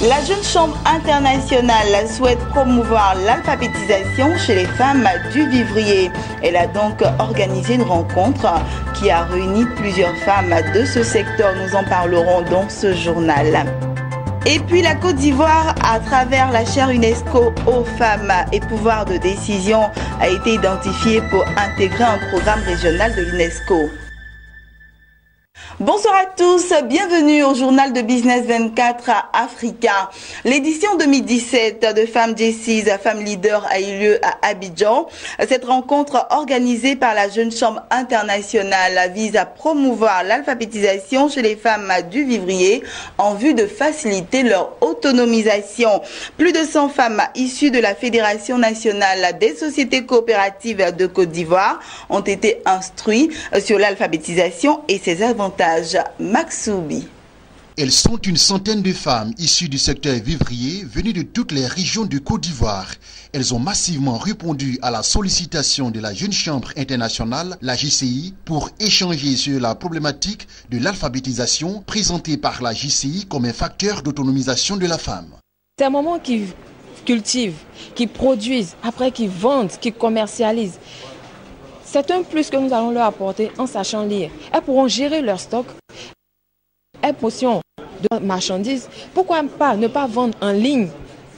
La Jeune Chambre internationale souhaite promouvoir l'alphabétisation chez les femmes du vivrier. Elle a donc organisé une rencontre qui a réuni plusieurs femmes de ce secteur. Nous en parlerons dans ce journal. Et puis la Côte d'Ivoire, à travers la chaire UNESCO aux femmes et pouvoir de décision, a été identifiée pour intégrer un programme régional de l'UNESCO. Bonsoir à tous, bienvenue au journal de Business 24 Africa. L'édition 2017 de Femmes Jessis, Femmes Leaders a eu lieu à Abidjan. Cette rencontre organisée par la Jeune Chambre internationale vise à promouvoir l'alphabétisation chez les femmes du vivrier en vue de faciliter leur autonomisation. Plus de 100 femmes issues de la Fédération nationale des sociétés coopératives de Côte d'Ivoire ont été instruites sur l'alphabétisation et ses avantages. Maxoubi. Elles sont une centaine de femmes issues du secteur vivrier venues de toutes les régions de Côte d'Ivoire. Elles ont massivement répondu à la sollicitation de la Jeune Chambre internationale, la JCI, pour échanger sur la problématique de l'alphabétisation présentée par la JCI comme un facteur d'autonomisation de la femme. C'est un moment qu'ils cultivent, qu'ils produisent, après qu'ils vendent, qu'ils commercialisent. C'est un plus que nous allons leur apporter en sachant lire. Elles pourront gérer leur stock, elles possèdent de marchandises. Pourquoi pas ne pas vendre en ligne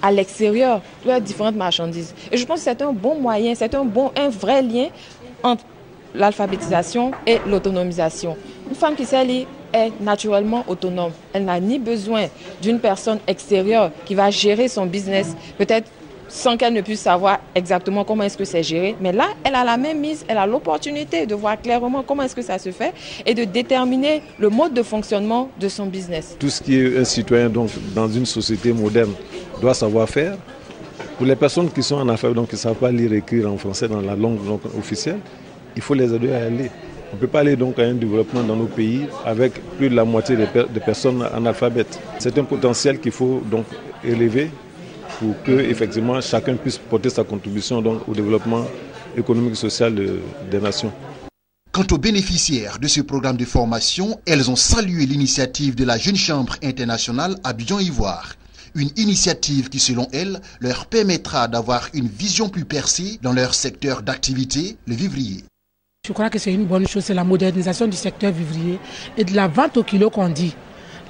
à l'extérieur leurs différentes marchandises? Et je pense que c'est un bon moyen, c'est un vrai lien entre l'alphabétisation et l'autonomisation. Une femme qui sait lire est naturellement autonome. Elle n'a ni besoin d'une personne extérieure qui va gérer son business, peut-être sans qu'elle ne puisse savoir exactement comment est-ce que c'est géré. Mais là, elle a la même mise, elle a l'opportunité de voir clairement comment est-ce que ça se fait et de déterminer le mode de fonctionnement de son business. Tout ce qui est un citoyen donc, dans une société moderne doit savoir faire. Pour les personnes qui sont en affaires, donc qui ne savent pas lire et écrire en français dans la langue donc, officielle, il faut les aider à aller. On ne peut pas aller donc à un développement dans nos pays avec plus de la moitié des personnes analphabètes. C'est un potentiel qu'il faut donc élever pour que effectivement chacun puisse porter sa contribution donc, au développement économique et social des nations. Quant aux bénéficiaires de ce programme de formation, elles ont salué l'initiative de la Jeune Chambre internationale Abidjan-Ivoire. Une initiative qui, selon elles, leur permettra d'avoir une vision plus percée dans leur secteur d'activité, le vivrier. Je crois que c'est une bonne chose, c'est la modernisation du secteur vivrier et de la vente au kilo qu'on dit.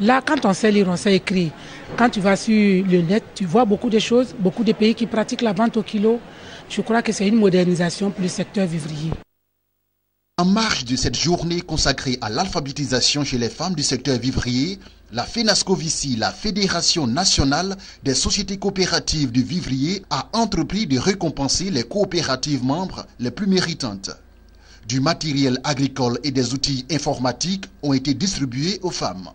Là, quand on sait lire, on sait écrire. Quand tu vas sur le net, tu vois beaucoup de choses, beaucoup de pays qui pratiquent la vente au kilo. Je crois que c'est une modernisation pour le secteur vivrier. En marge de cette journée consacrée à l'alphabétisation chez les femmes du secteur vivrier, la FENASCOVICI, la Fédération nationale des sociétés coopératives du vivrier, a entrepris de récompenser les coopératives membres les plus méritantes. Du matériel agricole et des outils informatiques ont été distribués aux femmes.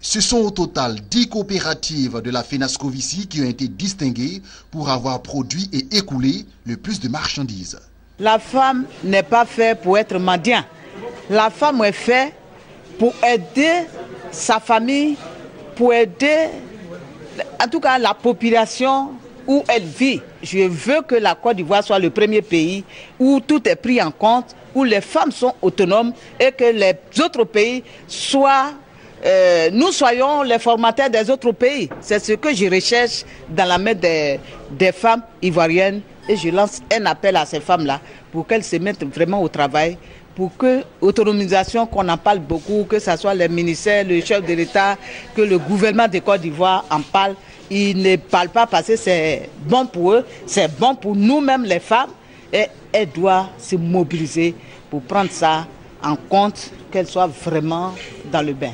Ce sont au total 10 coopératives de la FENASCOVICI qui ont été distinguées pour avoir produit et écoulé le plus de marchandises. La femme n'est pas faite pour être mendiant. La femme est faite pour aider sa famille, pour aider en tout cas la population où elle vit. Je veux que la Côte d'Ivoire soit le premier pays où tout est pris en compte, où les femmes sont autonomes et que les autres pays soient... nous soyons les formateurs des autres pays. C'est ce que je recherche dans la main des femmes ivoiriennes. Et je lance un appel à ces femmes-là pour qu'elles se mettent vraiment au travail, pour que l'autonomisation, qu'on en parle beaucoup, que ce soit les ministères, le chef de l'État, que le gouvernement de Côte d'Ivoire en parle. Ils ne parlent pas parce que c'est bon pour eux, c'est bon pour nous-mêmes les femmes. Et elles doivent se mobiliser pour prendre ça en compte, qu'elles soient vraiment dans le bain.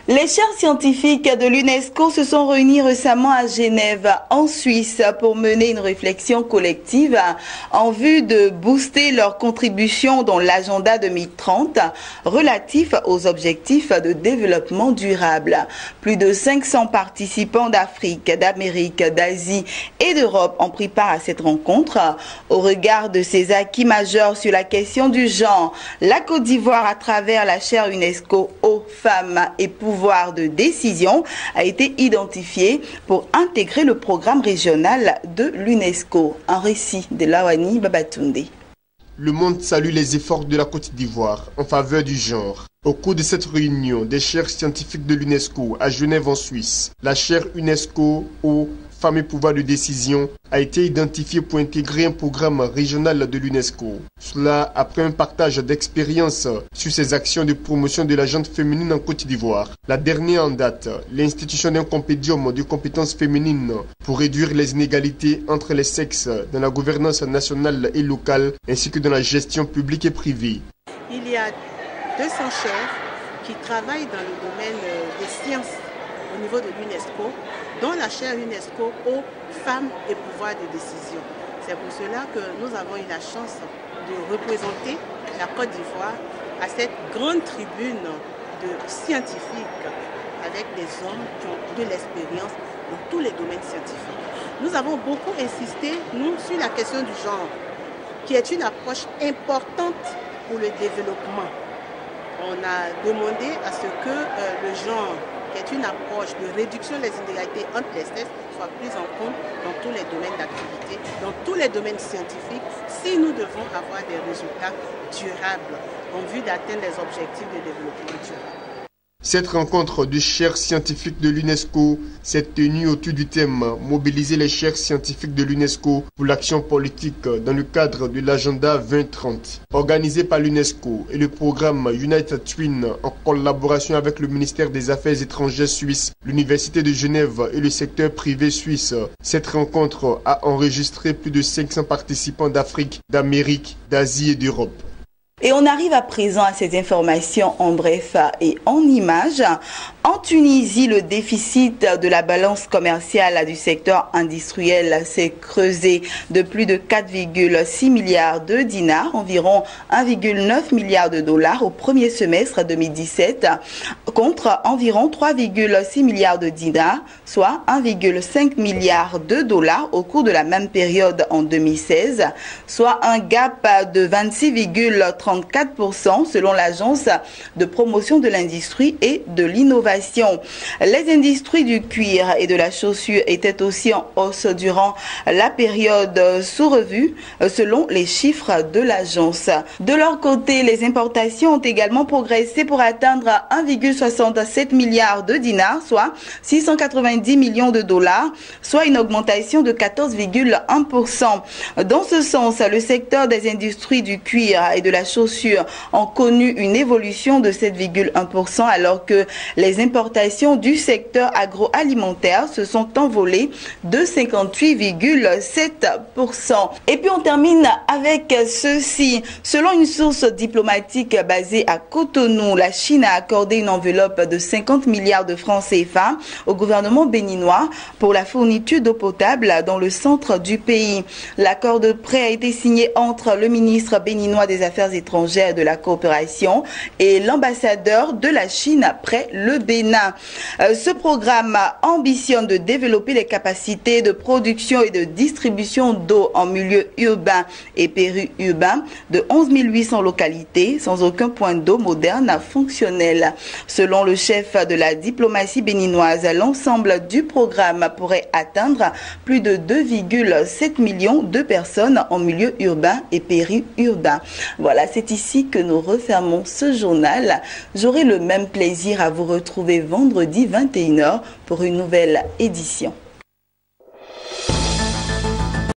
Les chaires scientifiques de l'UNESCO se sont réunies récemment à Genève, en Suisse, pour mener une réflexion collective en vue de booster leur contribution dans l'agenda 2030 relatif aux objectifs de développement durable. Plus de 500 participants d'Afrique, d'Amérique, d'Asie et d'Europe ont pris part à cette rencontre. Au regard de ces acquis majeurs sur la question du genre, la Côte d'Ivoire, à travers la chaire UNESCO aux femmes et pouvoirs de décision, a été identifié pour intégrer le programme régional de l'UNESCO. Un récit de Lawani Babatunde. Le monde salue les efforts de la Côte d'Ivoire en faveur du genre. Au cours de cette réunion des chaires scientifiques de l'UNESCO à Genève en Suisse, la chaire UNESCO aux femmes et pouvoir de décision a été identifiée pour intégrer un programme régional de l'UNESCO. Cela après un partage d'expériences sur ces actions de promotion de la gente féminine en Côte d'Ivoire. La dernière en date, l'institution d'un compédium de compétences féminines pour réduire les inégalités entre les sexes dans la gouvernance nationale et locale ainsi que dans la gestion publique et privée. Il y a 200 chaires qui travaillent dans le domaine des sciences au niveau de l'UNESCO, dont la chaire UNESCO aux femmes et pouvoirs de décision. C'est pour cela que nous avons eu la chance de représenter la Côte d'Ivoire à cette grande tribune de scientifiques avec des hommes qui ont de l'expérience dans tous les domaines scientifiques. Nous avons beaucoup insisté, nous, sur la question du genre, qui est une approche importante pour le développement. On a demandé à ce que le genre, qui est une approche de réduction des inégalités entre les sexes, soit prise en compte dans tous les domaines d'activité, dans tous les domaines scientifiques, si nous devons avoir des résultats durables en vue d'atteindre les objectifs de développement durable. Cette rencontre de chaires scientifiques de l'UNESCO s'est tenue autour du thème « Mobiliser les chaires scientifiques de l'UNESCO pour l'action politique dans le cadre de l'agenda 2030 ». Organisé par l'UNESCO et le programme United Twin en collaboration avec le ministère des Affaires étrangères suisse, l'Université de Genève et le secteur privé suisse. Cette rencontre a enregistré plus de 500 participants d'Afrique, d'Amérique, d'Asie et d'Europe. Et on arrive à présent à ces informations en bref et en images. En Tunisie, le déficit de la balance commerciale du secteur industriel s'est creusé de plus de 4,6 milliards de dinars, environ 1,9 milliard de dollars au premier semestre 2017, contre environ 3,6 milliards de dinars, soit 1,5 milliard de dollars au cours de la même période en 2016, soit un gap de 26,34% selon l'agence de promotion de l'industrie et de l'innovation. Les industries du cuir et de la chaussure étaient aussi en hausse durant la période sous revue, selon les chiffres de l'agence. De leur côté, les importations ont également progressé pour atteindre 1,67 milliard de dinars, soit 690 millions de dollars, soit une augmentation de 14,1%. Dans ce sens, le secteur des industries du cuir et de la chaussure ont connu une évolution de 7,1%, alors que les importations du secteur agroalimentaire se sont envolées de 58,7%. Et puis on termine avec ceci. Selon une source diplomatique basée à Cotonou, la Chine a accordé une enveloppe de 50 milliards de francs CFA au gouvernement béninois pour la fourniture d'eau potable dans le centre du pays. L'accord de prêt a été signé entre le ministre béninois des Affaires étrangères et de la coopération et l'ambassadeur de la Chine près le Bénin. Ce programme ambitionne de développer les capacités de production et de distribution d'eau en milieu urbain et périurbain de 11 800 localités sans aucun point d'eau moderne fonctionnel. Selon le chef de la diplomatie béninoise, l'ensemble du programme pourrait atteindre plus de 2,7 millions de personnes en milieu urbain et périurbain. Voilà, c'est ici que nous refermons ce journal. J'aurai le même plaisir à vous retrouver vendredi 21h pour une nouvelle édition.